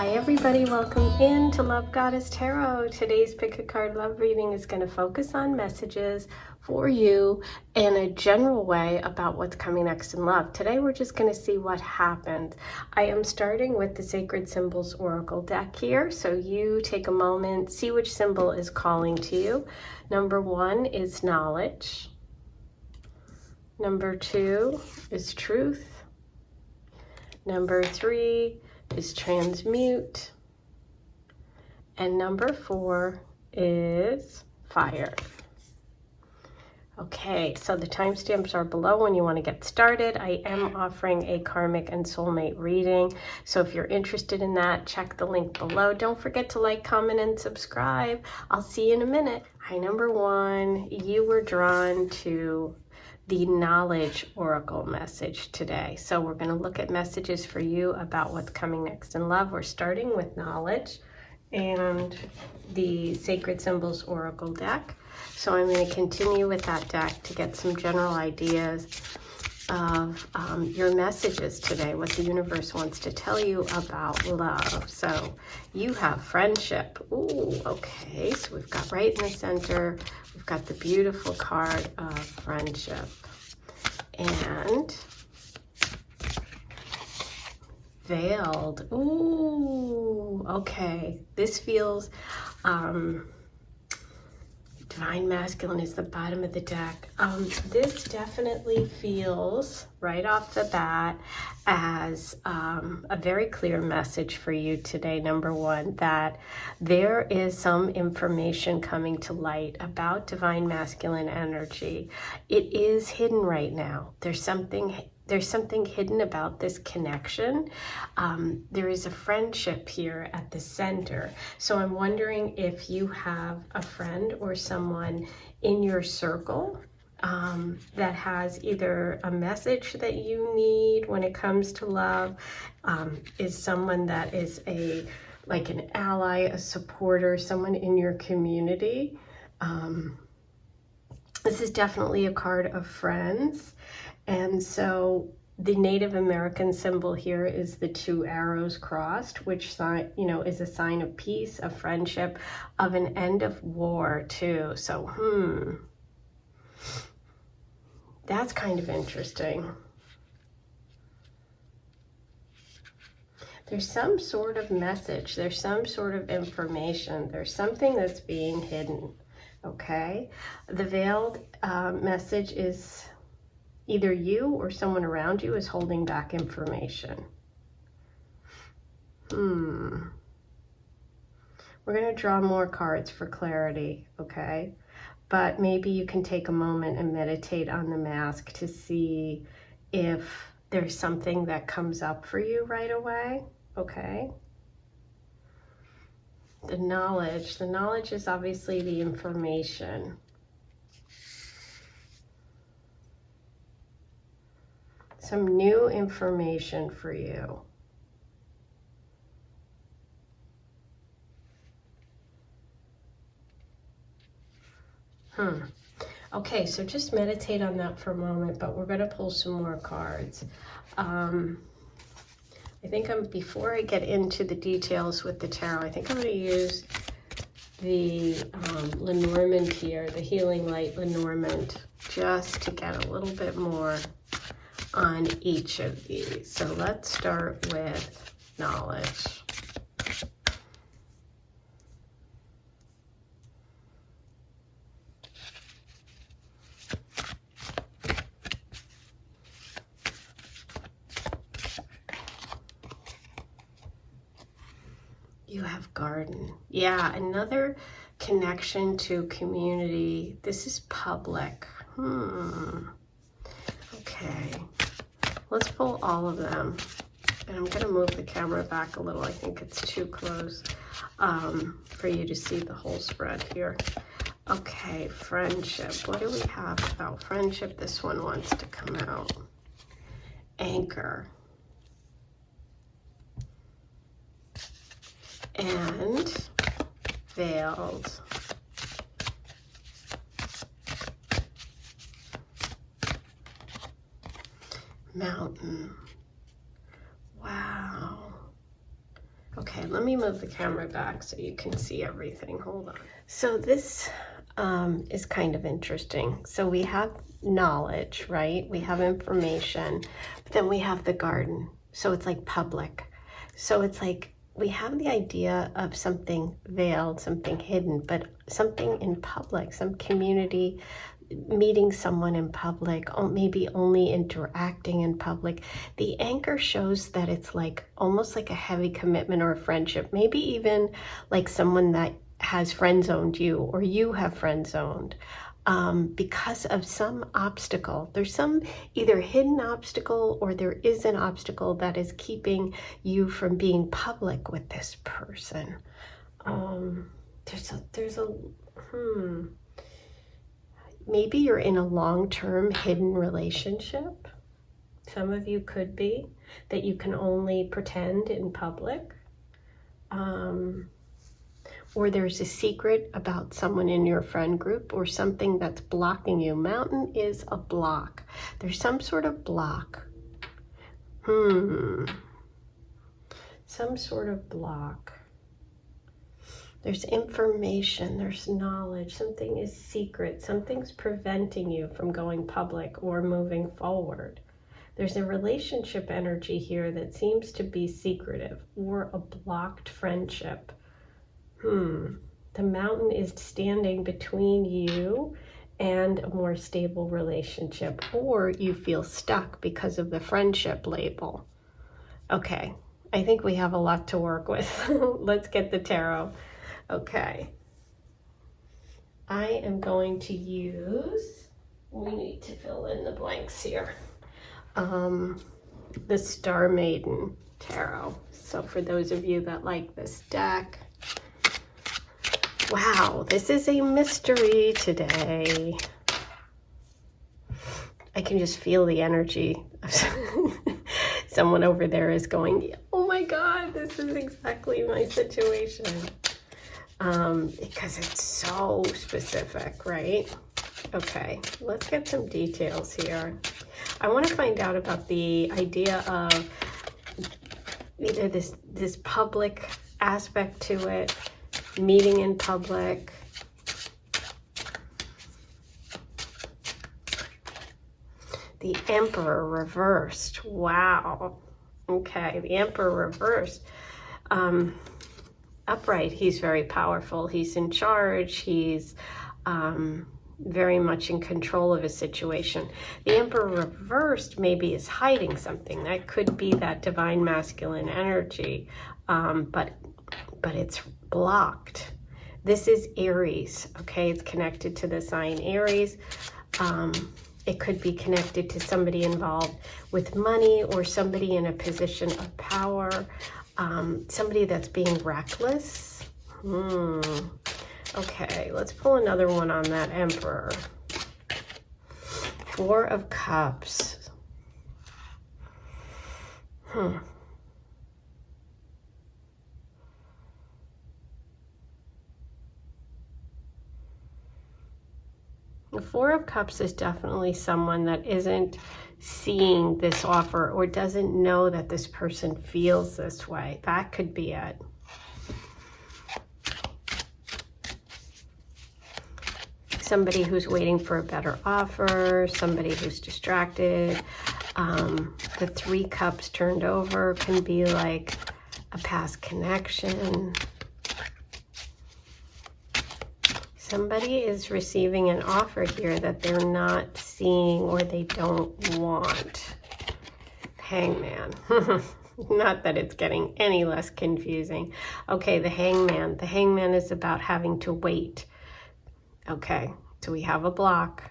Hi everybody, welcome in to Love Goddess Tarot. Today's pick a card love reading is going to focus on messages for you in a general way about what's coming next in love. Today we're just going to see what happened. I am starting with the Sacred Symbols Oracle deck here, so you take a moment, see which symbol is calling to you. Number 1 is knowledge. Number 2 is truth. Number 3 is transmute. And number 4 is fire. Okay, so the timestamps are below when you want to get started. I am offering a karmic and soulmate reading, so if you're interested in that, check the link below. Don't forget to like, comment, and subscribe. I'll see you in a minute. Hi, number 1, you were drawn to the knowledge oracle message today. So we're going to look at messages for you about what's coming next in love. We're starting with knowledge and the Sacred Symbols Oracle deck. So I'm going to continue with that deck to get some general ideas of your messages today, what the universe wants to tell you about love. So you have friendship. Ooh, okay. So we've got right in the center, we've got the beautiful card of friendship. And veiled. Ooh, okay. This feels divine masculine is the bottom of the deck. This definitely feels right off the bat as a very clear message for you today. Number 1, that there is some information coming to light about divine masculine energy. It is hidden right now. There's something hidden about this connection. There is a friendship here at the center. So I'm wondering if you have a friend or someone in your circle that has either a message that you need when it comes to love, is someone that is like an ally, a supporter, someone in your community. This is definitely a card of friends. And so the Native American symbol here is the 2 arrows crossed, which is a sign of peace, of friendship, of an end of war too. So, that's kind of interesting. There's some sort of message, there's some sort of information, there's something that's being hidden, okay? The veiled message is either you or someone around you is holding back information. We're going to draw more cards for clarity, okay? But maybe you can take a moment and meditate on the mask to see if there's something that comes up for you right away, okay? The knowledge is obviously the information. Some new information for you. Okay, so just meditate on that for a moment, but we're going to pull some more cards. I think before I get into the details with the tarot, I think I'm going to use the Lenormand here, the Healing Light Lenormand, just to get a little bit more on each of these. So let's start with knowledge. You have garden. Yeah, another connection to community. This is public. Okay. Let's pull all of them. And I'm going to move the camera back a little. I think it's too close for you to see the whole spread here. Okay, friendship. What do we have about friendship? This one wants to come out. Anchor. And veiled. Mountain. Wow. Okay, let me move the camera back so you can see everything. Hold on. So this is kind of interesting. So we have knowledge, right? We have information, but then we have the garden. So it's like public. So it's like we have the idea of something veiled, something hidden, but something in public, some community, meeting someone in public, or maybe only interacting in public. The anchor shows that it's like almost like a heavy commitment or a friendship, maybe even like someone that has friend zoned you, or you have friend zoned because of some obstacle. There's some either hidden obstacle or there is an obstacle that is keeping you from being public with this person. Maybe you're in a long-term hidden relationship. Some of you could be that you can only pretend in public. Or there's a secret about someone in your friend group or something that's blocking you. Mountain is a block. There's some sort of block. Some sort of block. There's information, there's knowledge, something is secret, something's preventing you from going public or moving forward. There's a relationship energy here that seems to be secretive or a blocked friendship. The mountain is standing between you and a more stable relationship, or you feel stuck because of the friendship label. Okay, I think we have a lot to work with. Let's get the tarot. Okay. I am going to use, we need to fill in the blanks here, the Star Maiden Tarot. So for those of you that like this deck, wow, this is a mystery today. I can just feel the energy. Someone over there is going, oh my God, this is exactly my situation. Because it's so specific, right? Okay, let's get some details here. I want to find out about the idea of either this public aspect to it, meeting in public. The Emperor reversed. Wow. Okay, the Emperor reversed. Upright, he's very powerful. He's in charge. He's very much in control of his situation. The Emperor reversed maybe is hiding something. That could be that divine masculine energy, but it's blocked. This is Aries, okay? It's connected to the sign Aries. It could be connected to somebody involved with money or somebody in a position of power. Somebody that's being reckless. Okay, let's pull another one on that Emperor. Four of Cups. The Four of Cups is definitely someone that isn't seeing this offer or doesn't know that this person feels this way. That could be it. Somebody who's waiting for a better offer, somebody who's distracted. The Three Cups turned over can be like a past connection. Somebody is receiving an offer here that they're not seeing or they don't want. Hangman. Not that it's getting any less confusing. Okay, the Hangman. The Hangman is about having to wait. Okay, so we have a block.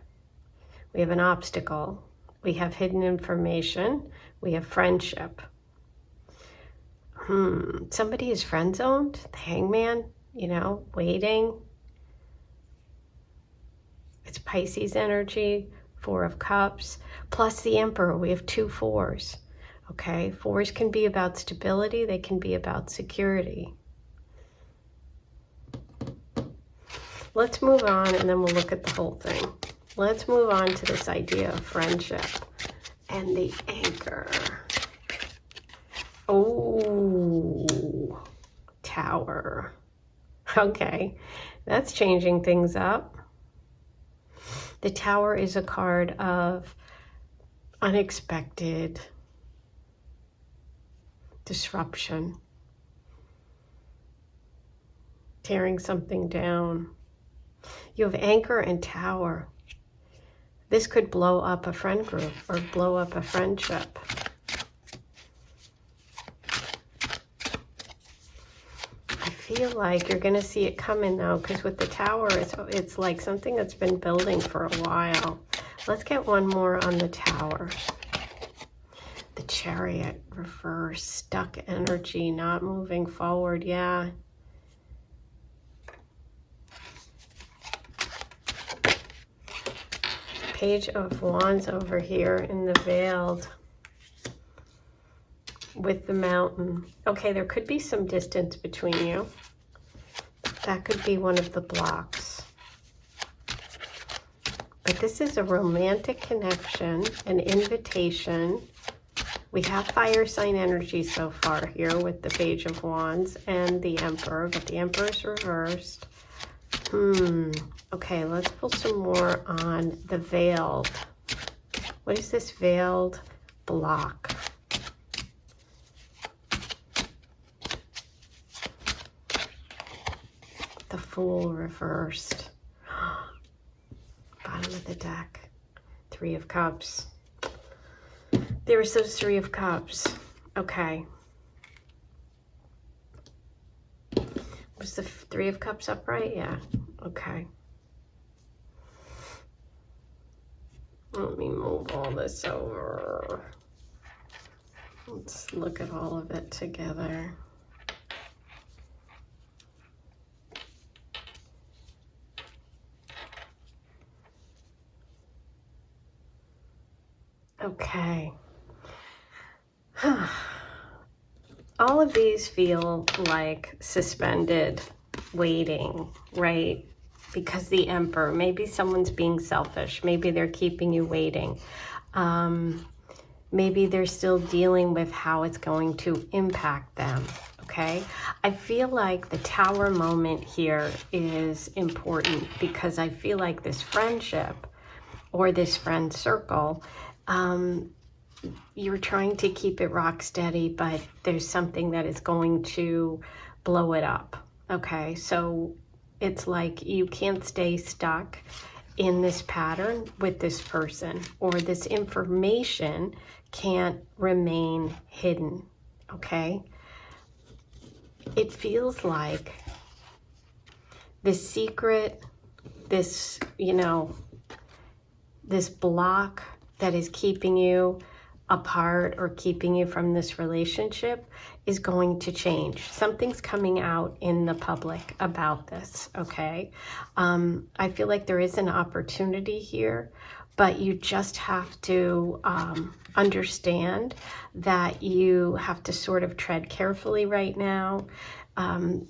We have an obstacle. We have hidden information. We have friendship. Somebody is friend-zoned. The Hangman, you know, waiting. It's Pisces energy, Four of Cups, plus the Emperor. We have two fours, okay? Fours can be about stability. They can be about security. Let's move on, and then we'll look at the whole thing. Let's move on to this idea of friendship and the Anchor. Oh, Tower. Okay, that's changing things up. The Tower is a card of unexpected disruption, tearing something down. You have Anchor and Tower. This could blow up a friend group or blow up a friendship. I feel like you're going to see it coming though, because with the Tower, it's like something that's been building for a while. Let's get one more on the Tower. The Chariot, reverse, stuck energy, not moving forward. Yeah. Page of Wands over here in the Veiled with the Mountain. Okay, there could be some distance between you. That could be one of the blocks. But this is a romantic connection, an invitation. We have fire sign energy so far here with the Page of Wands and the Emperor, but the Emperor's reversed. Okay, let's pull some more on the Veiled. What is this Veiled block? The Fool reversed. Bottom of the deck. Three of Cups. There's those Three of Cups. Okay. Was the Three of Cups upright? Yeah. Okay. Let me move all this over. Let's look at all of it together. Okay. All of these feel like suspended waiting, right? Because the Emperor, maybe someone's being selfish. Maybe they're keeping you waiting. Maybe they're still dealing with how it's going to impact them, okay? I feel like the Tower moment here is important because I feel like this friendship or this friend circle, you're trying to keep it rock steady, but there's something that is going to blow it up, okay? So it's like you can't stay stuck in this pattern with this person, or this information can't remain hidden, okay? It feels like this secret, this, you know, this block that is keeping you apart or keeping you from this relationship is going to change. Something's coming out in the public about this, okay? I feel like there is an opportunity here, but you just have to understand that you have to sort of tread carefully right now.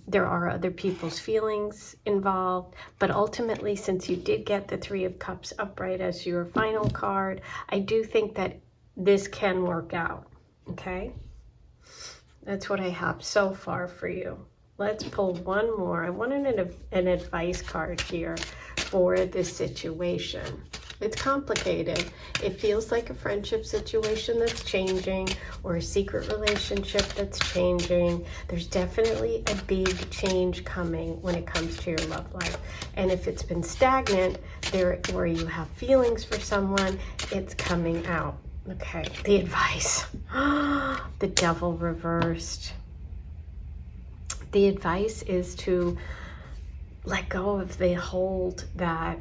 There are other people's feelings involved, but ultimately, since you did get the Three of Cups upright as your final card, I do think that this can work out, okay? That's what I have so far for you. Let's pull one more. I want an advice card here for this situation. It's complicated. It feels like a friendship situation that's changing, or a secret relationship that's changing. There's definitely a big change coming when it comes to your love life. And if it's been stagnant, where you have feelings for someone, it's coming out. Okay, the advice. The Devil reversed. The advice is to let go of the hold that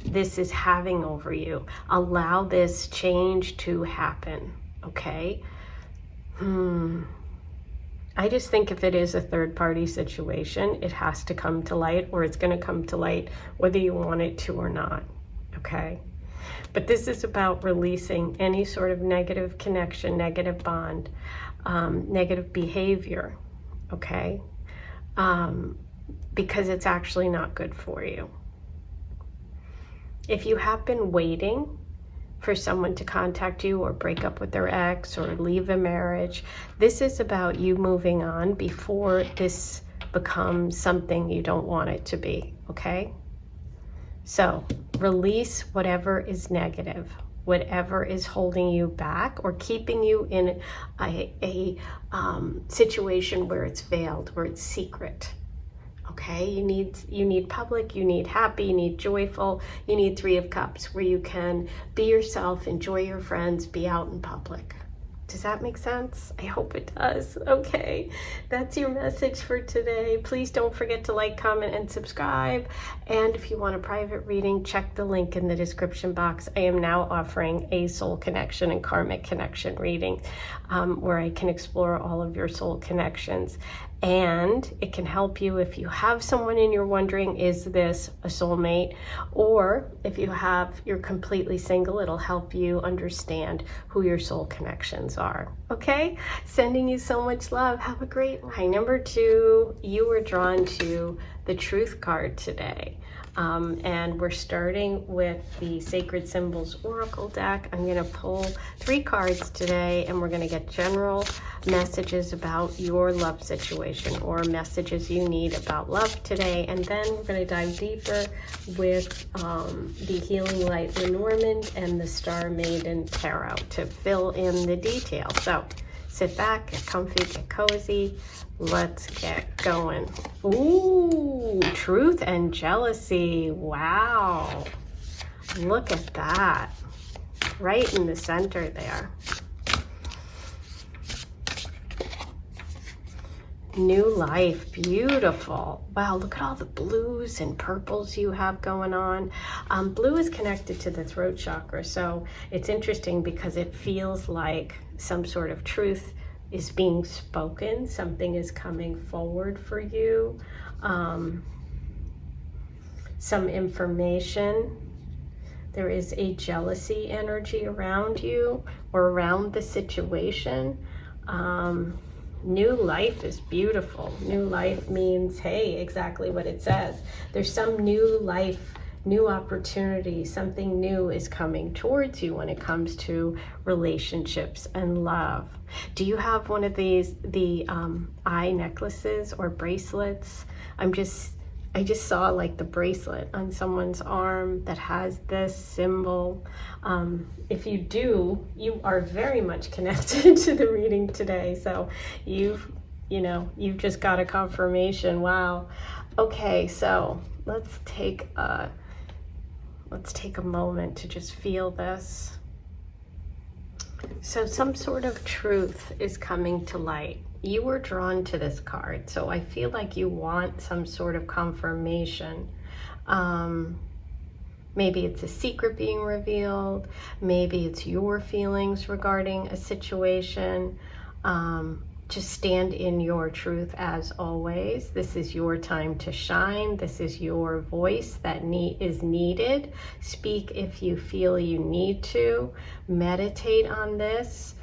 this is having over you. Allow this change to happen, okay? I just think if it is a third-party situation, it has to come to light, or it's going to come to light whether you want it to or not, okay? But this is about releasing any sort of negative connection, negative bond, negative behavior, okay? Because it's actually not good for you. If you have been waiting for someone to contact you or break up with their ex or leave a marriage, this is about you moving on before becomes something you don't want it to be, okay? So release whatever is negative, whatever is holding you back or keeping you in a situation where it's veiled, where it's secret. Okay, you need public, you need happy, you need joyful, you need 3 of Cups, where you can be yourself, enjoy your friends, be out in public. Does that make sense? I hope it does. Okay, that's your message for today. Please don't forget to like, comment, and subscribe. And if you want a private reading, check the link in the description box. I am now offering a soul connection and karmic connection reading where I can explore all of your soul connections. And it can help you if you have someone and you're wondering, is this a soulmate? Or if you're completely single, it'll help you understand who your soul connections are. Okay? Sending you so much love. Have a great one. Hi, number 2, you were drawn to the Truth card today. And we're starting with the Sacred Symbols Oracle deck. I'm going to pull 3 cards today, and we're going to get general messages about your love situation or messages you need about love today. And then we're going to dive deeper with the Healing Light Lenormand and the Star Maiden Tarot to fill in the details. So sit back, get comfy, get cozy. Let's get going. Ooh, truth and jealousy. Wow. Look at that. Right in the center there. New life. Beautiful. Wow, look at all the blues and purples you have going on. Blue is connected to the throat chakra, so it's interesting because it feels like some sort of truth is being spoken, something is coming forward for you, some information. There is a jealousy energy around you or around the situation. New life is beautiful. New life means, hey, exactly what it says. There's some new life, new opportunity, something new is coming towards you when it comes to relationships and love. Do you have one of these, the eye necklaces or bracelets? I just saw like the bracelet on someone's arm that has this symbol. If you do, you are very much connected to the reading today. So you've just got a confirmation. Wow. Okay, so let's take a moment to just feel this. So some sort of truth is coming to light. You were drawn to this card, so I feel like you want some sort of confirmation. Maybe it's a secret being revealed. Maybe it's your feelings regarding a situation. Just stand in your truth as always. This is your time to shine. This is your voice that is needed. Speak if you feel you need to. Meditate on this.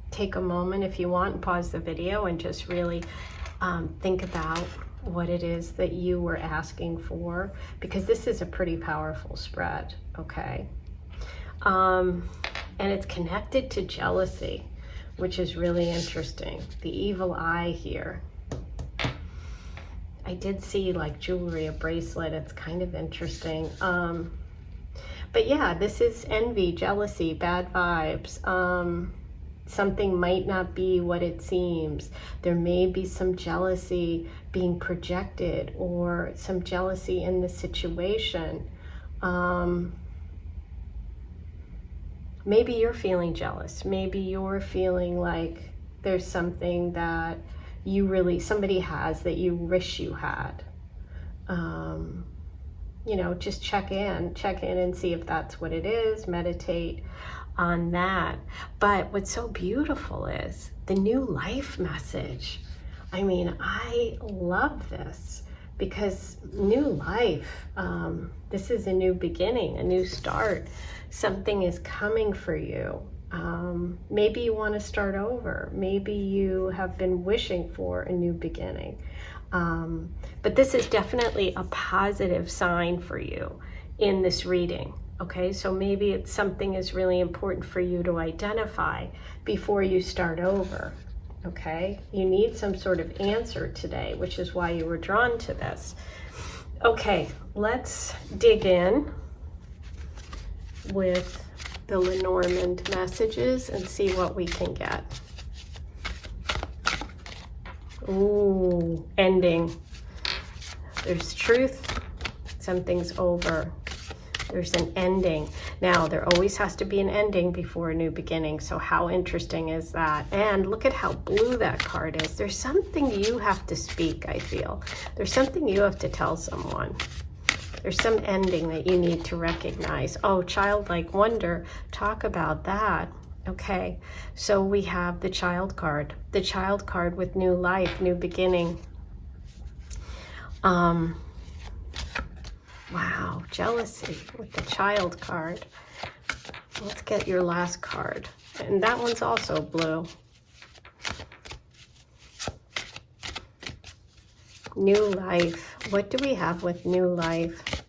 Take a moment if you want and pause the video and just really think about what it is that you were asking for, because this is a pretty powerful spread, okay? And it's connected to jealousy, which is really interesting. The evil eye here. I did see like jewelry, a bracelet. It's kind of interesting. But yeah, this is envy, jealousy, bad vibes. Something might not be what it seems. There may be some jealousy being projected or some jealousy in the situation. Maybe you're feeling jealous. Maybe you're feeling like there's something that somebody has that you wish you had. Just check in and see if that's what it is. Meditate on that. But what's so beautiful is the new life message. I mean, I love this because new life, this is a new beginning, a new start. Something is coming for you. Maybe you want to start over. Maybe you have been wishing for a new beginning. But this is definitely a positive sign for you in this reading. Okay, so maybe it's something is really important for you to identify before you start over. okay? You need some sort of answer today, which is why you were drawn to this. Okay, let's dig in with the Lenormand messages and see what we can get. Ooh, ending. There's truth. Something's over. There's an ending. Now, there always has to be an ending before a new beginning. So how interesting is that? And look at how blue that card is. There's something you have to speak, I feel. There's something you have to tell someone. There's some ending that you need to recognize. Oh, childlike wonder. Talk about that. Okay, so we have the child card. The child card with new life, new beginning. Wow, jealousy with the child card. Let's get your last card. And that one's also blue. New life. What do we have with new life?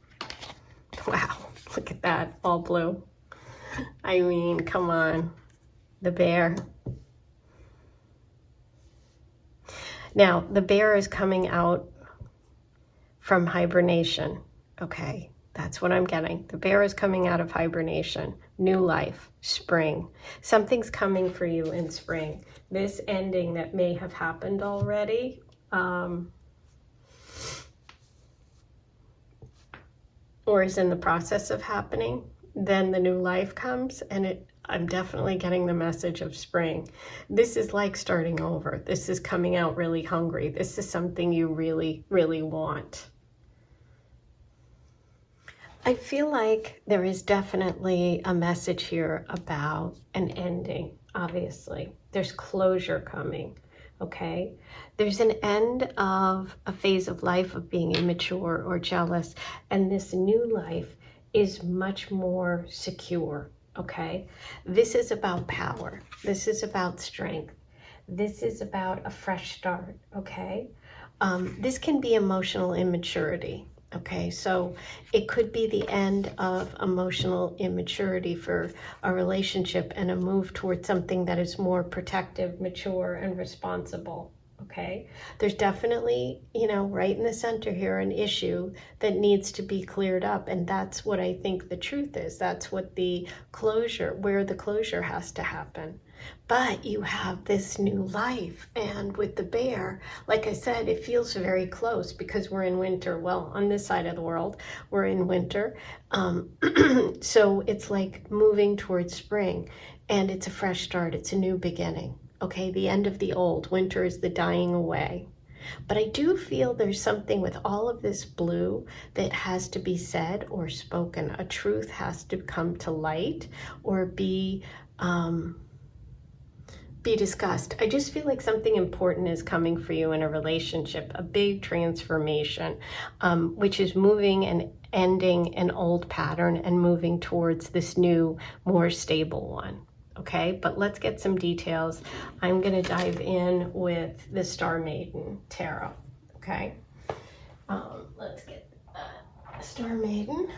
Wow, look at that, all blue. I mean, come on. The bear. Now, the bear is coming out from hibernation. Okay, that's what I'm getting. The bear is coming out of hibernation. New life, spring. Something's coming for you in spring. This ending that may have happened already, or is in the process of happening, then the new life comes, and I'm definitely getting the message of spring. This is like starting over. This is coming out really hungry. This is something you really, really want. I feel like there is definitely a message here about an ending, obviously. There's closure coming, okay? There's an end of a phase of life of being immature or jealous, and this new life is much more secure, okay? This is about power. This is about strength. This is about a fresh start, okay? This can be emotional immaturity. Okay, so it could be the end of emotional immaturity for a relationship and a move towards something that is more protective, mature, and responsible. Okay, there's definitely, right in the center here, an issue that needs to be cleared up. And that's what I think the truth is. That's what the closure, where the closure has to happen. But you have this new life. And with the bear, like I said, it feels very close because we're in winter. Well, on this side of the world, we're in winter. So it's like moving towards spring, and it's a fresh start. It's a new beginning. Okay, the end of the old. Winter is the dying away. But I do feel there's something with all of this blue that has to be said or spoken. A truth has to come to light or be discussed. I just feel like something important is coming for you in a relationship, a big transformation, which is moving and ending an old pattern and moving towards this new, more stable one. Okay, but let's get some details. I'm going to dive in with the Star Maiden Tarot. Okay, let's get Star Maiden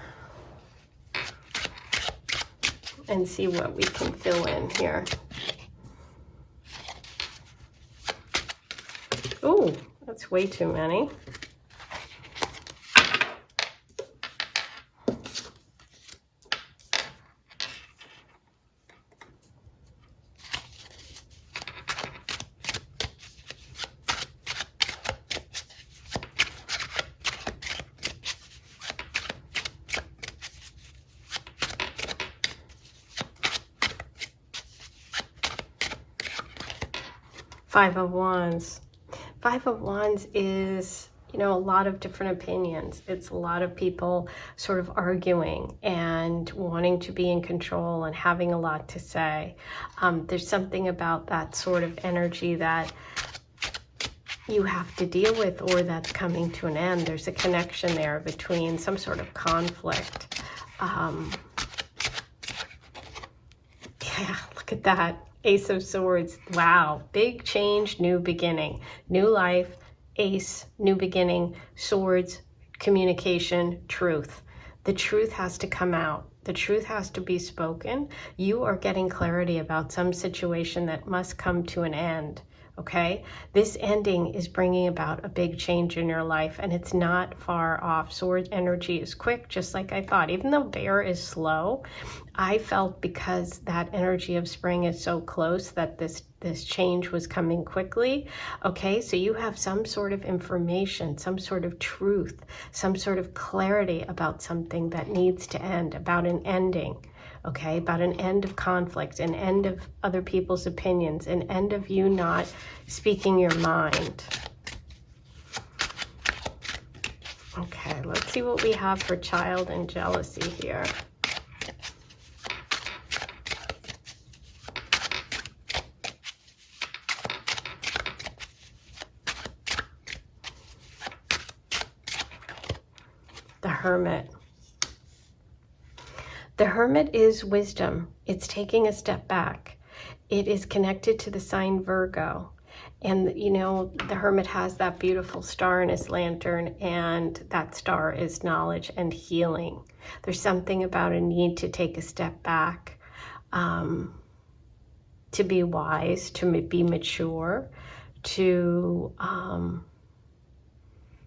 and see what we can fill in here. Oh, that's way too many. Five of Wands. Five of Wands is, a lot of different opinions. It's a lot of people sort of arguing and wanting to be in control and having a lot to say. There's something about that sort of energy that you have to deal with, or that's coming to an end. There's a connection there between some sort of conflict. Yeah, look at that. Ace of Swords. Wow. Big change, new beginning, new life, ace, new beginning, swords, communication, truth. The truth has to come out. The truth has to be spoken. You are getting clarity about some situation that must come to an end, Okay, this ending is bringing about a big change in your life, and it's not far off. Sword energy is quick, just like I thought. Even though Bear is slow, I felt because that energy of spring is so close that this change was coming quickly. Okay, so you have some sort of information, some sort of truth, some sort of clarity about something that needs to end, about an ending. Okay, about an end of conflict, an end of other people's opinions, an end of you not speaking your mind. Okay, let's see what we have for child and jealousy here. The Hermit. The Hermit is wisdom. It's taking a step back. It is connected to the sign Virgo. And, you know, the Hermit has that beautiful star in his lantern, and that star is knowledge and healing. There's something about a need to take a step back, to be wise, to be mature, to,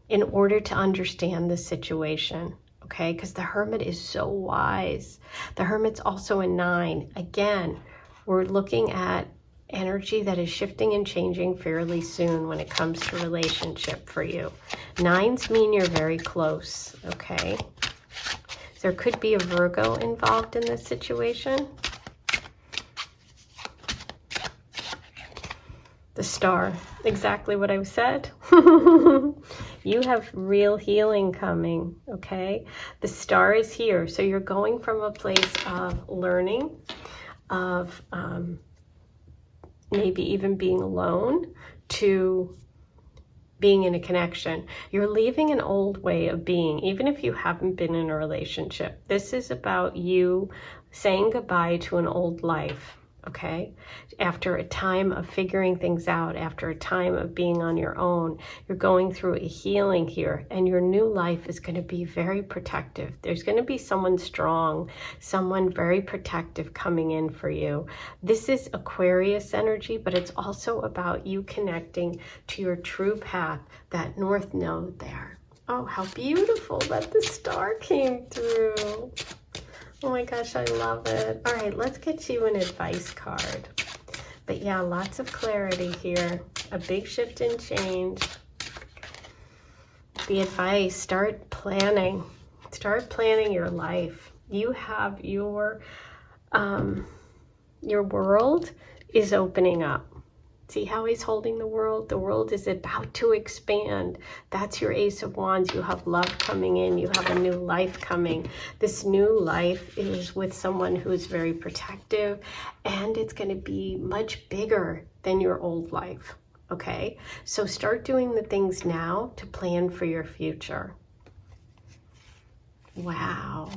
in order to understand the situation. Okay, because the Hermit is so wise. The Hermit's also a 9. Again, we're looking at energy that is shifting and changing fairly soon when it comes to relationship for you. 9s mean you're very close, okay? There could be a Virgo involved in this situation. The Star, exactly what I said. You have real healing coming, okay? The Star is here. So you're going from a place of learning, of maybe even being alone, to being in a connection. You're leaving an old way of being, even if you haven't been in a relationship. This is about you saying goodbye to an old life. Okay, after a time of figuring things out, after a time of being on your own, you're going through a healing here, and your new life is going to be very protective. There's going to be someone strong, someone very protective coming in for you. This is Aquarius energy, but it's also about you connecting to your true path, that North Node there. Oh, how beautiful that the star came through. Oh my gosh, I love it. All right, let's get you an advice card. But yeah, lots of clarity here. A big shift and change. The advice, start planning. Start planning your life. You have your world is opening up. See how he's holding the world? The world is about to expand. That's your Ace of Wands. You have love coming in. You have a new life coming. This new life is with someone who is very protective, and it's going to be much bigger than your old life. Okay? So start doing the things now to plan for your future. Wow.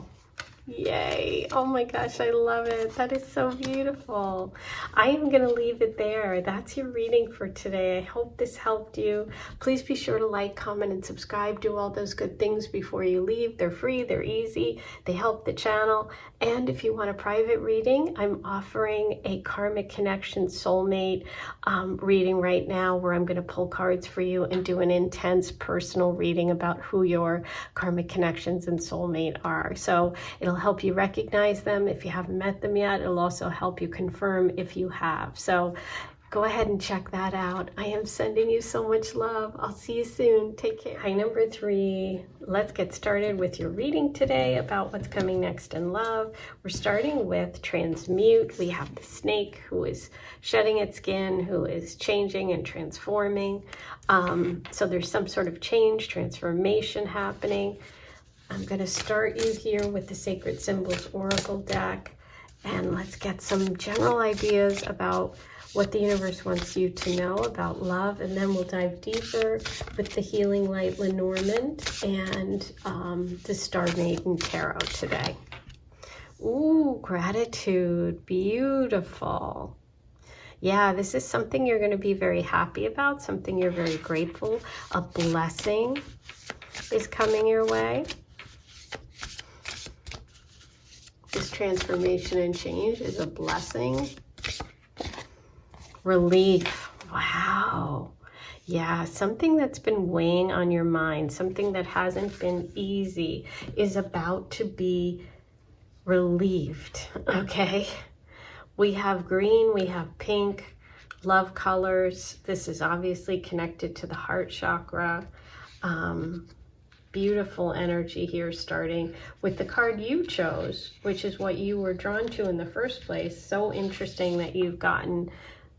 Yay. Oh my gosh, I love it. That is so beautiful. I am going to leave it there. That's your reading for today. I hope this helped you. Please be sure to like, comment, and subscribe. Do all those good things before you leave. They're free. They're easy. They help the channel. And if you want a private reading, I'm offering a Karmic Connection Soulmate reading right now, where I'm going to pull cards for you and do an intense personal reading about who your Karmic connections and soulmate are. So it'll help you recognize them if you haven't met them yet. It'll also help you confirm if you have. So go ahead and check that out. I am sending you so much love. I'll see you soon. Take care. Hi, number 3. Let's get started with your reading today about what's coming next in love. We're starting with transmute. We have the snake who is shedding its skin, who is changing and transforming. So there's some sort of change, transformation happening. I'm going to start you here with the Sacred Symbols Oracle deck, and let's get some general ideas about what the universe wants you to know about love, and then we'll dive deeper with the Healing Light Lenormand and the Star Maiden Tarot today. Ooh, gratitude. Beautiful. Yeah, this is something you're going to be very happy about, something you're very grateful. A blessing is coming your way. This transformation and change is a blessing. Relief. Wow. Wow. Yeah, something that's been weighing on your mind, something that hasn't been easy, is about to be relieved, okay? We have green, we have pink, love colors. This is obviously connected to the heart chakra. Beautiful energy here, starting with the card you chose, which is what you were drawn to in the first place. So interesting that you've gotten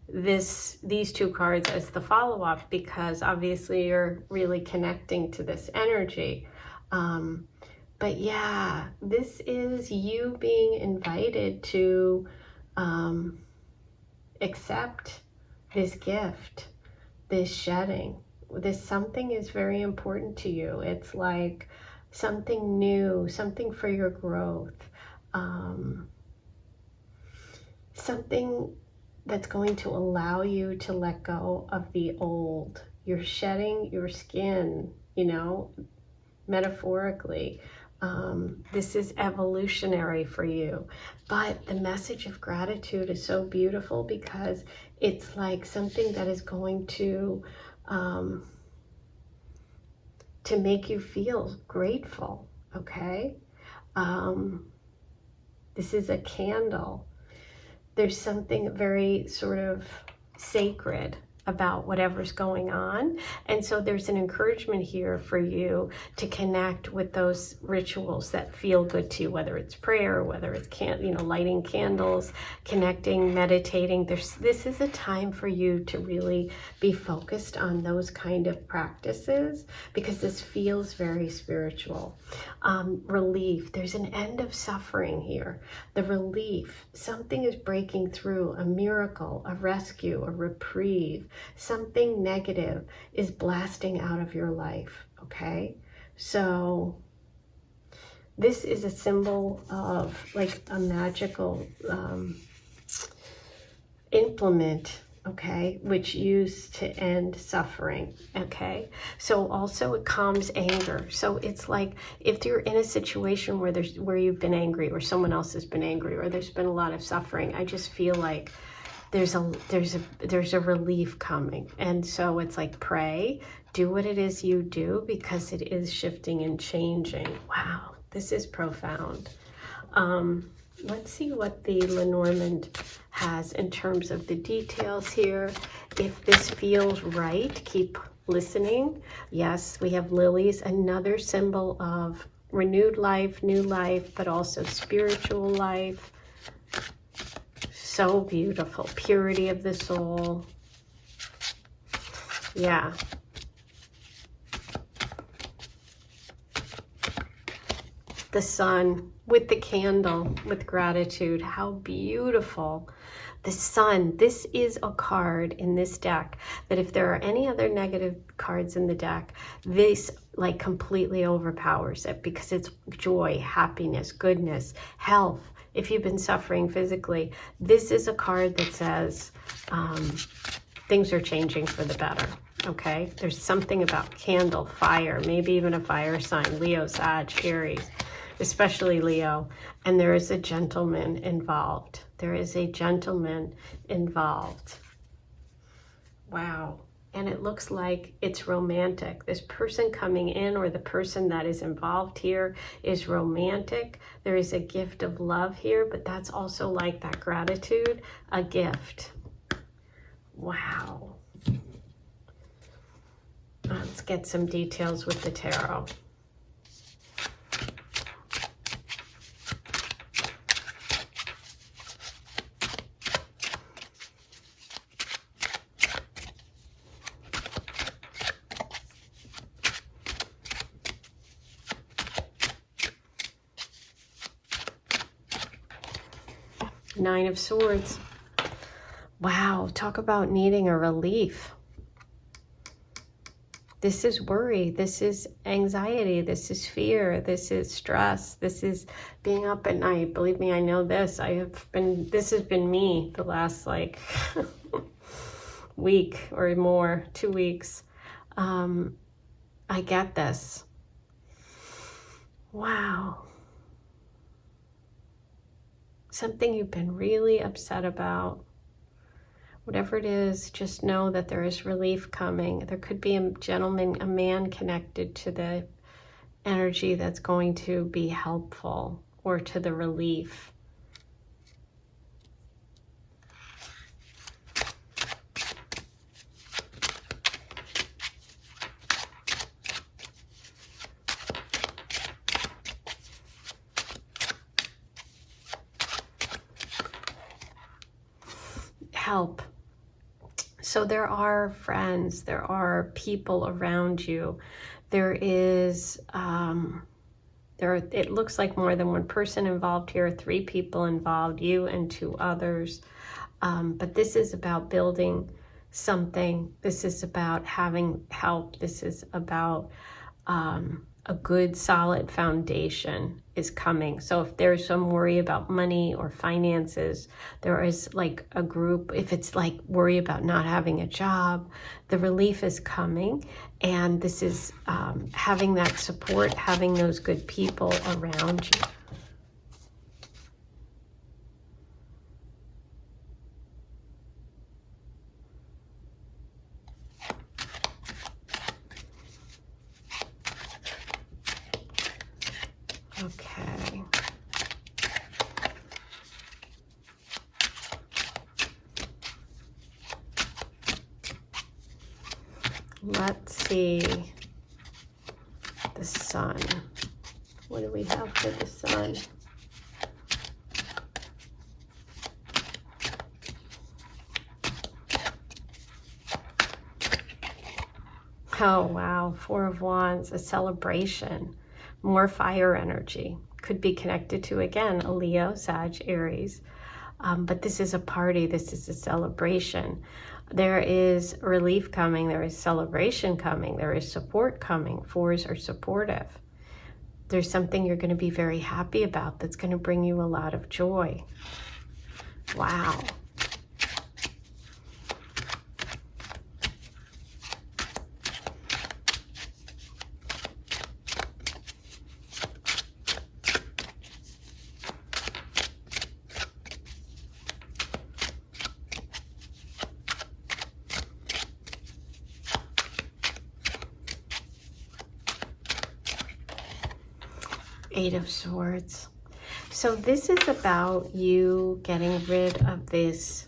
these two cards as the follow-up, because obviously you're really connecting to this energy. But yeah, this is you being invited to accept this gift, this shedding. This something is very important to you. It's like something new, something for your growth, something that's going to allow you to let go of the old. You're shedding your skin, you know, metaphorically. This is evolutionary for you. But the message of gratitude is so beautiful, because it's like something that is going to make you feel grateful, okay? This is a candle. There's something very sort of sacred about whatever's going on. And so there's an encouragement here for you to connect with those rituals that feel good to you, whether it's prayer, whether it's lighting candles, connecting, meditating. This is a time for you to really be focused on those kind of practices, because this feels very spiritual. Relief. There's an end of suffering here. The relief. Something is breaking through, a miracle, a rescue, a reprieve. Something negative is blasting out of your life, okay? So this is a symbol of like a magical implement, okay, which used to end suffering, okay? So also it calms anger. So it's like if you're in a situation where you've been angry, or someone else has been angry, or there's been a lot of suffering, I just feel like there's a relief coming. And so it's like, pray, do what it is you do, because it is shifting and changing. Wow, this is profound. Let's see what the Lenormand has in terms of the details here. If this feels right, keep listening. Yes, we have lilies, another symbol of renewed life, new life, but also spiritual life. So beautiful. Purity of the soul. Yeah. The sun with the candle, with gratitude. How beautiful. The sun. This is a card in this deck that if there are any other negative cards in the deck, this like completely overpowers it, because it's joy, happiness, goodness, health. If you've been suffering physically, this is a card that says things are changing for the better, okay? There's something about candle, fire, maybe even a fire sign, Leo, Sag, Aries, especially Leo. And there is a gentleman involved. There is a gentleman involved. Wow. And it looks like it's romantic. This person coming in, or the person that is involved here, is romantic. There is a gift of love here, but that's also like that gratitude, a gift. Wow. Let's get some details with the tarot. Nine of Swords. Wow, talk about needing a relief. This is worry, this is anxiety, this is fear, this is stress, this is being up at night. Believe me, I know this. This has been me the last like week or more, 2 weeks. I get this. Wow. Something you've been really upset about. Whatever it is, just know that there is relief coming. There could be a gentleman, a man connected to the energy that's going to be helpful, or to the relief. Help. So there are friends, there are people around you. There is, it looks like more than one person involved here, 3 people involved, you and 2 others. But this is about building something. This is about having help. This is about a good solid foundation is coming. So if there's some worry about money or finances, there is like a group. If it's like worry about not having a job, the relief is coming. And this is having that support, having those good people around you. Okay. Let's see. The sun. What do we have for the sun? Oh, wow. 4 of Wands, a celebration. More fire energy. Could be connected to, again, a Leo, Sag, Aries. But this is a party. This is a celebration. There is relief coming. There is celebration coming. There is support coming. 4s are supportive. There's something you're going to be very happy about that's going to bring you a lot of joy. Wow. Eight of Swords. So this is about you getting rid of this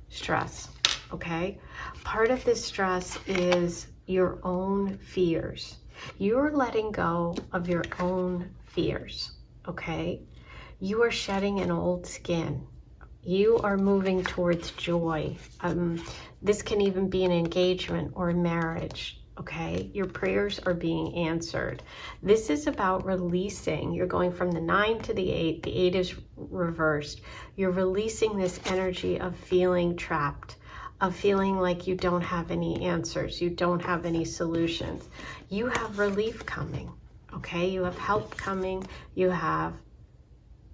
stress, okay? Part of this stress is your own fears. You're letting go of your own fears, okay? You are shedding an old skin. You are moving towards joy. This can even be an engagement or a marriage. Okay, your prayers are being answered. This is about releasing. You're going from the 9 to the 8. The 8 is reversed. You're releasing this energy of feeling trapped, of feeling like you don't have any answers. You don't have any solutions. You have relief coming. Okay, you have help coming. You have,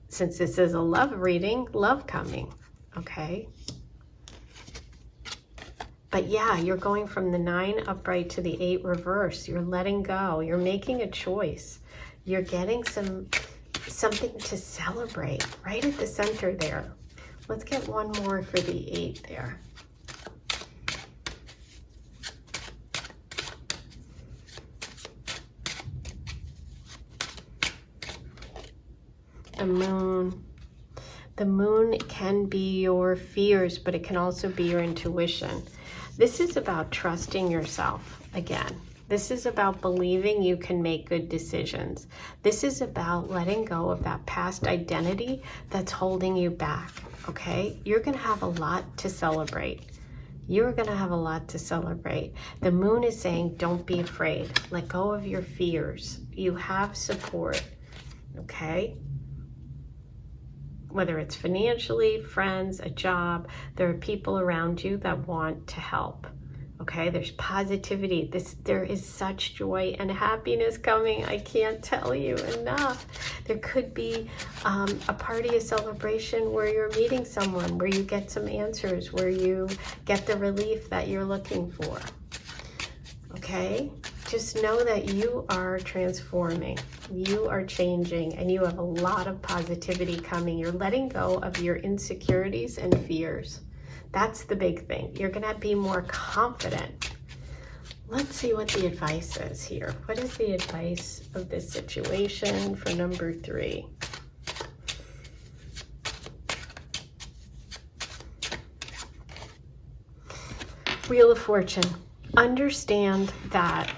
since this is a love reading, love coming. Okay. But yeah, you're going from the 9 upright to the 8 reverse. You're letting go. You're making a choice. You're getting something to celebrate right at the center there. Let's get one more for the 8 there. The Moon. The Moon can be your fears, but it can also be your intuition. This is about trusting yourself again. This is about believing you can make good decisions. This is about letting go of that past identity that's holding you back, okay? You're going to have a lot to celebrate. You're going to have a lot to celebrate. The Moon is saying, don't be afraid. Let go of your fears. You have support, okay? Whether it's financially, friends, a job, there are people around you that want to help. Okay, there's positivity. There is such joy and happiness coming. I can't tell you enough. There could be a party, a celebration where you're meeting someone, where you get some answers, where you get the relief that you're looking for. Okay, just know that you are transforming, you are changing, and you have a lot of positivity coming. You're letting go of your insecurities and fears. That's the big thing. You're going to be more confident. Let's see what the advice is here. What is the advice of this situation for number 3? Wheel of Fortune. Understand that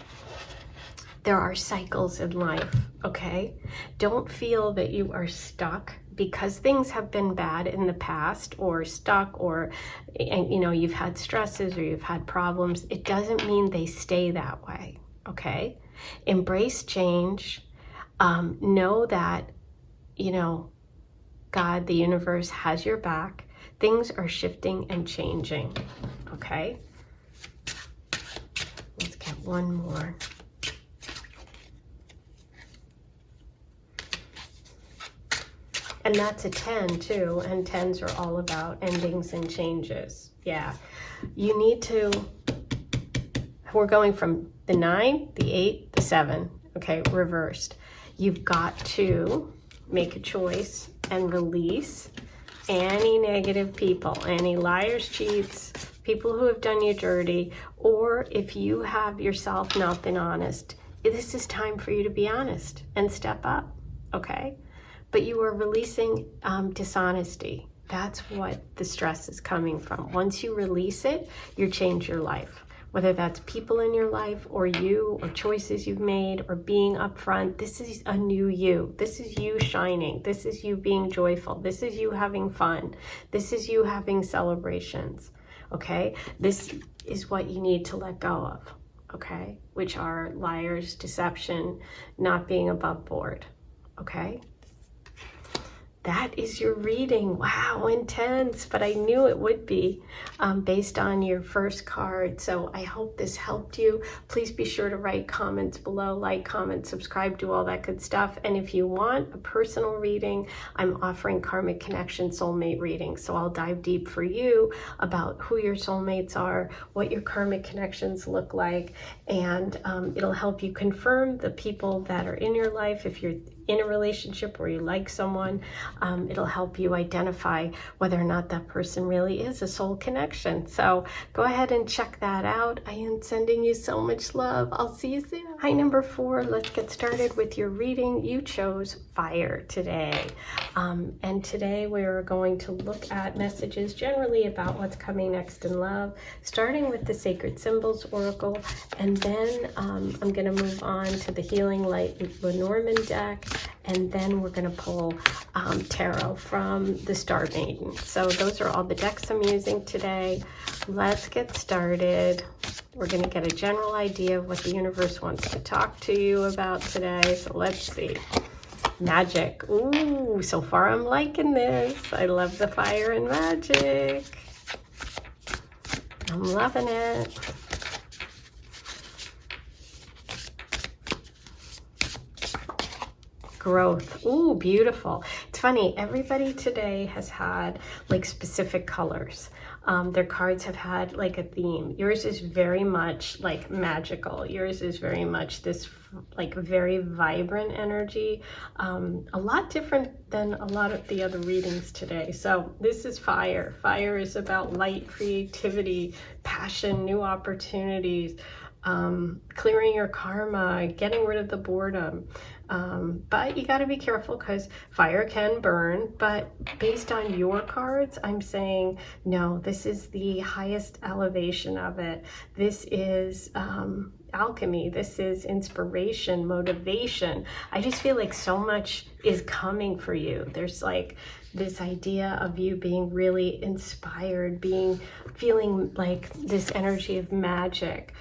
there are cycles in life, okay? Don't feel that you are stuck because things have been bad in the past, or stuck, or you know, you've had stresses or you've had problems. It doesn't mean they stay that way, okay? Embrace change. Know that, you know, God, the universe has your back. Things are shifting and changing, okay? Let's get one more. And that's a 10 too, and 10s are all about endings and changes. Yeah, you need to, we're going from the 9, the 8, the 7, okay, reversed. You've got to make a choice and release any negative people, any liars, cheats, people who have done you dirty, or if you have yourself not been honest, this is time for you to be honest and step up, okay? But you are releasing dishonesty. That's what the stress is coming from. Once you release it, you change your life. Whether that's people in your life or you or choices you've made or being upfront, this is a new you. This is you shining. This is you being joyful. This is you having fun. This is you having celebrations, okay? This is what you need to let go of, okay? Which are liars, deception, not being above board, okay? That is your reading. Wow, intense, but I knew it would be based on your first card. So I hope this helped you. Please be sure to write comments below, like, comment, subscribe, do all that good stuff. And if you want a personal reading, I'm offering Karmic Connection soulmate reading. So I'll dive deep for you about who your soulmates are, what your karmic connections look like, and it'll help you confirm the people that are in your life. If you're in a relationship or you like someone, it'll help you identify whether or not that person really is a soul connection. So go ahead and check that out. I am sending you so much love. I'll see you soon. Hi, number 4. Let's get started with your reading. You chose fire today. And today we're going to look at messages generally about what's coming next in love, starting with the Sacred Symbols Oracle. And then I'm going to move on to the Healing Light Lenormand deck. And then we're going to pull tarot from the Star Maiden. So those are all the decks I'm using today. Let's get started. We're going to get a general idea of what the universe wants to talk to you about today. So let's see. Magic. Ooh, so far I'm liking this. I love the fire and magic. I'm loving it. Growth. Ooh, beautiful. It's funny, everybody today has had like specific colors. Their cards have had like a theme. Yours is very much like magical. Yours is very much this like very vibrant energy. A lot different than a lot of the other readings today. So this is fire. Fire is about light, creativity, passion, new opportunities, clearing your karma, getting rid of the boredom. But you got to be careful because fire can burn. But based on your cards, I'm saying, no, this is the highest elevation of it. This is alchemy. This is inspiration, motivation. I just feel like so much is coming for you. There's like this idea of you being really inspired, feeling like this energy of magic.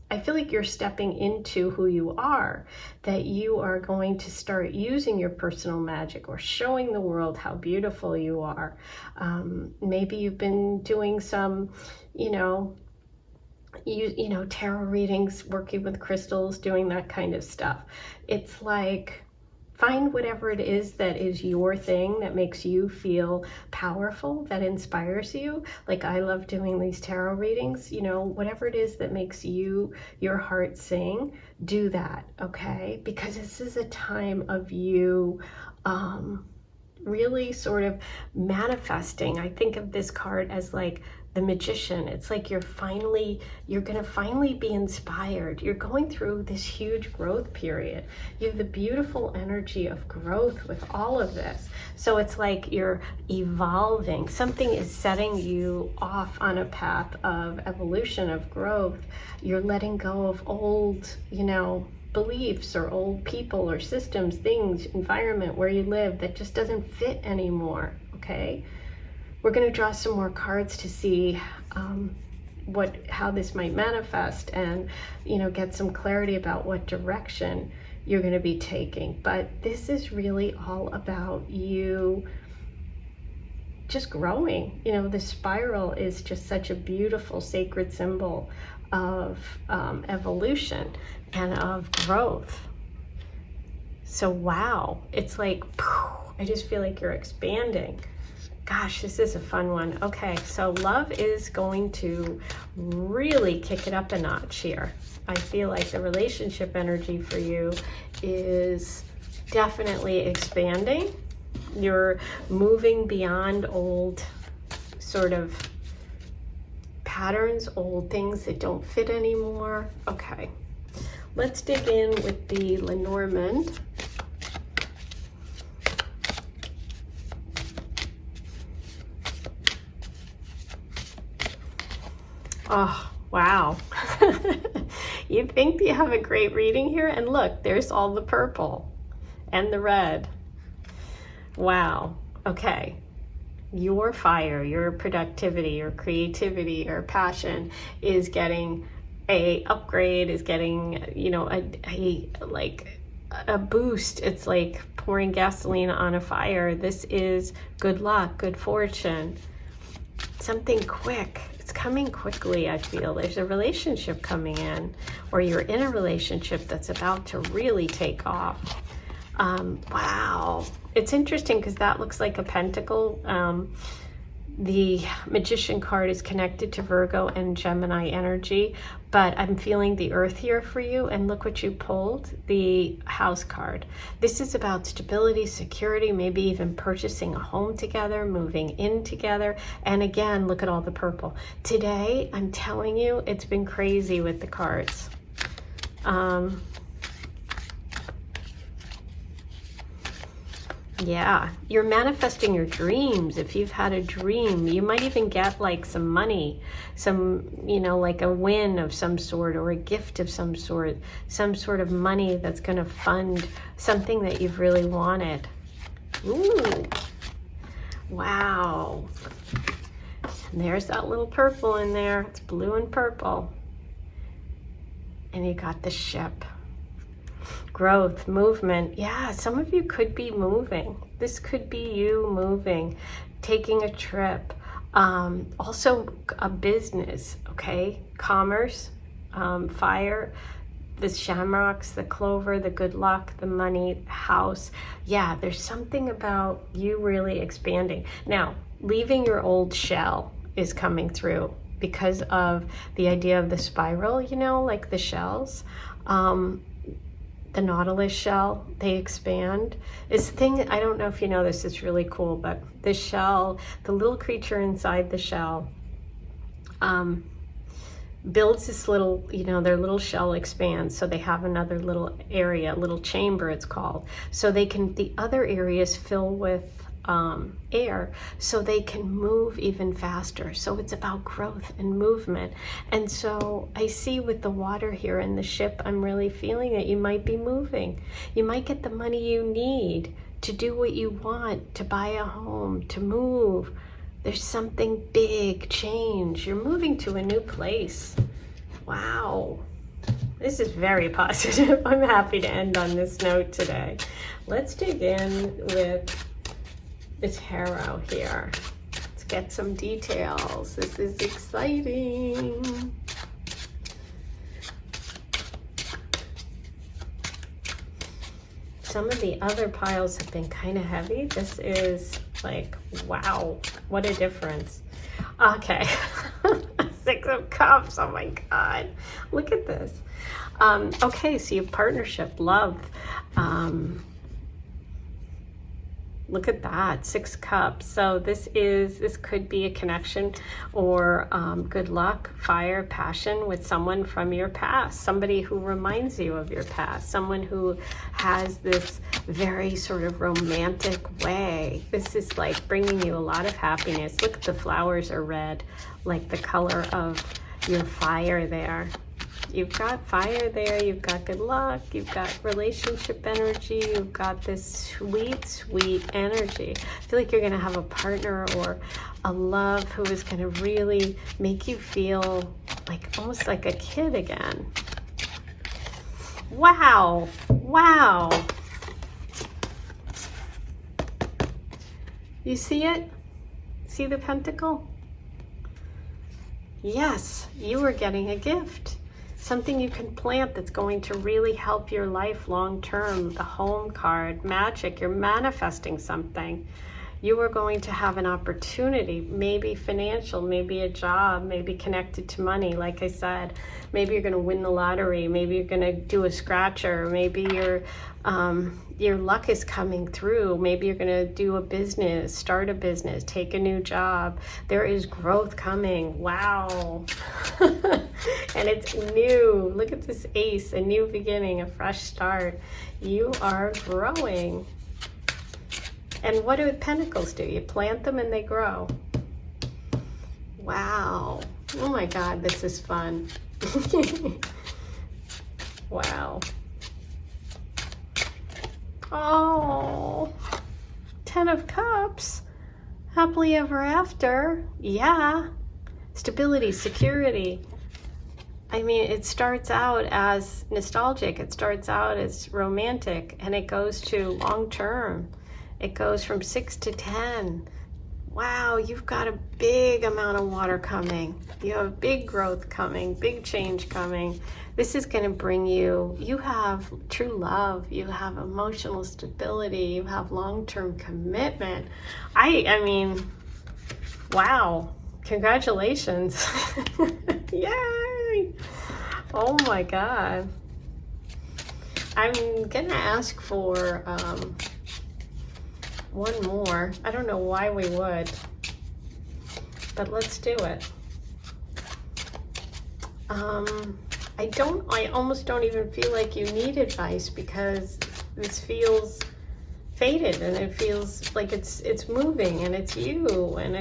I feel like you're stepping into who you are, that you are going to start using your personal magic or showing the world how beautiful you are. Maybe you've been doing some, you know, tarot readings, working with crystals, doing that kind of stuff. It's like, find whatever it is that is your thing, that makes you feel powerful, that inspires you. Like I love doing these tarot readings, you know, whatever it is that makes your heart sing, do that, okay? Because this is a time of you really sort of manifesting. I think of this card as like the magician. It's like you're gonna finally be inspired. You're going through this huge growth period. You have the beautiful energy of growth with all of this. So it's like you're evolving. Something is setting you off on a path of evolution, of growth. You're letting go of old, beliefs or old people or systems, things, environment where you live that just doesn't fit anymore, okay? We're going to draw some more cards to see how this might manifest and, get some clarity about what direction you're going to be taking. But this is really all about you just growing. The spiral is just such a beautiful sacred symbol of evolution and of growth. So wow, it's like, I just feel like you're expanding. Gosh, this is a fun one. Okay, so love is going to really kick it up a notch here. I feel like the relationship energy for you is definitely expanding. You're moving beyond old sort of patterns, old things that don't fit anymore. Okay, let's dig in with the Lenormand. Oh, wow. You think you have a great reading here? And look, there's all the purple and the red. Wow. Okay. Your fire, your productivity, your creativity, your passion is getting a upgrade, is getting, a boost. It's like pouring gasoline on a fire. This is good luck, good fortune, something quick. It's coming quickly, I feel. There's a relationship coming in, or you're in a relationship that's about to really take off. Wow. It's interesting because that looks like a pentacle. The Magician card is connected to Virgo and Gemini energy, but I'm feeling the earth here for you. And look what you pulled, the House card. This is about stability, security, maybe even purchasing a home together, moving in together. And again, look at all the purple. Today, I'm telling you, it's been crazy with the cards. Yeah, you're manifesting your dreams. If you've had a dream, you might even get like some money, some, like a win of some sort or a gift of some sort of money that's going to fund something that you've really wanted. Ooh, wow. And there's that little purple in there. It's blue and purple. And you got the ship. Growth, movement. Yeah, some of you could be moving. This could be you moving, taking a trip. Also a business, okay? Commerce, fire, the shamrocks, the clover, the good luck, the money, house. Yeah, there's something about you really expanding. Now, leaving your old shell is coming through because of the idea of the spiral, like the shells. The nautilus shell, they expand. This thing, I don't know if you know this, it's really cool, but the shell, the little creature inside the shell, builds this little, their little shell expands, so they have another little area, little chamber it's called, so the other areas fill with air, so they can move even faster. So it's about growth and movement. And so I see with the water here in the ship, I'm really feeling that you might be moving. You might get the money you need to do what you want, to buy a home, to move. There's something big change. You're moving to a new place. Wow. This is very positive. I'm happy to end on this note today. Let's dig in with the tarot here. Let's get some details. This is exciting. Some of the other piles have been kind of heavy. This is like, wow, what a difference. Okay. 6 of Cups. Oh my God. Look at this. Okay, so you have partnership, love, Look at that, 6 cups. So this could be a connection or good luck, fire, passion with someone from your past, somebody who reminds you of your past, someone who has this very sort of romantic way. This is like bringing you a lot of happiness. Look, the flowers are red, like the color of your fire there. You've got fire there, you've got good luck, you've got relationship energy, you've got this sweet, sweet energy. I feel like you're going to have a partner or a love who is going to really make you feel like almost like a kid again. Wow, wow. You see it? See the pentacle? Yes, you are getting a gift. Something you can plant that's going to really help your life long term. The home card, magic, you're manifesting something. You are going to have an opportunity, maybe financial, maybe a job, maybe connected to money. Like I said, maybe you're going to win the lottery, maybe you're going to do a scratcher, maybe your luck is coming through, maybe you're going to do a business, start a business, take a new job. There is growth coming. Wow. And it's new. Look at this ace, a new beginning, a fresh start. You are growing. And what do pentacles do? You plant them and they grow. Wow. Oh my God, this is fun. Wow. Oh, 10 of Cups. Happily ever after. Yeah. Stability, security. I mean, it starts out as nostalgic. It starts out as romantic, and it goes to long term. It goes from 6 to 10. Wow, you've got a big amount of water coming. You have big growth coming, big change coming. This is going to bring you have true love. You have emotional stability. You have long-term commitment. I mean, wow. Congratulations. Yay. Oh my God. I'm going to ask for one more. I don't know why we would, but let's do it. I almost don't even feel like you need advice, because this feels faded, and it feels like it's moving, and it's you, and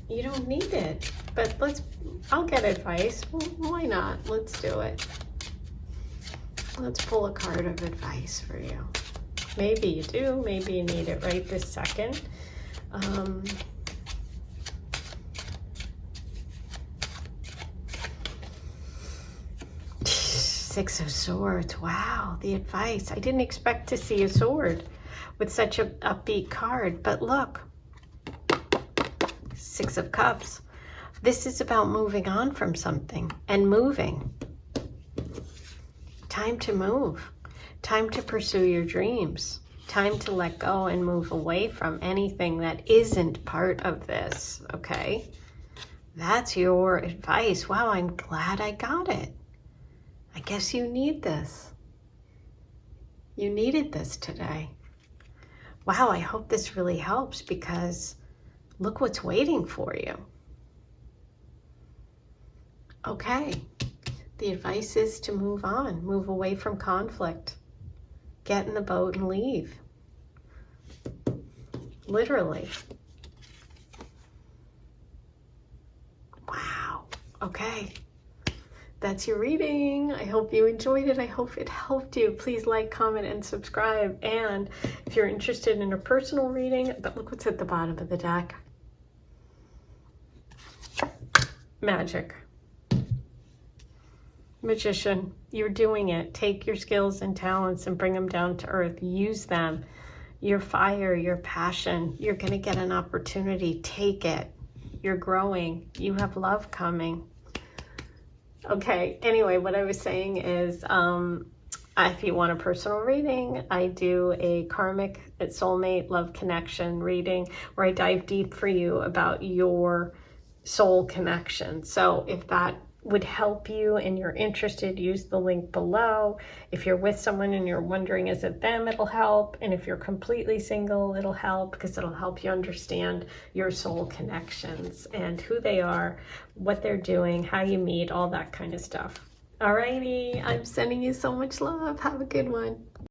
you don't need it. But I'll get advice. Well, why not? Let's do it. Let's pull a card of advice for you. Maybe you do, maybe you need it right this second. Six of Swords. Wow, the advice. I didn't expect to see a sword with such a upbeat card, but look. Six of Cups. This is about moving on from something and moving. Time to move. Time to pursue your dreams. Time to let go and move away from anything that isn't part of this, okay? That's your advice. Wow, I'm glad I got it. I guess you need this. You needed this today. Wow, I hope this really helps, because look what's waiting for you. Okay, the advice is to move on, move away from conflict. Get in the boat and leave. Literally. Wow. Okay. That's your reading. I hope you enjoyed it. I hope it helped you. Please like, comment, and subscribe. And if you're interested in a personal reading, but look what's at the bottom of the deck. Magic. Magician, you're doing it. Take your skills and talents and bring them down to earth. Use them. Your fire, your passion. You're going to get an opportunity. Take it. You're growing. You have love coming. Okay, anyway, what I was saying is, if you want a personal reading, I do a karmic, soulmate, love connection reading, where I dive deep for you about your soul connection. So if that would help you and you're interested, use the link below. If you're with someone and you're wondering, is it them, it'll help. And if you're completely single, it'll help, because it'll help you understand your soul connections and who they are, what they're doing, how you meet, all that kind of stuff. Alrighty, I'm sending you so much love. Have a good one.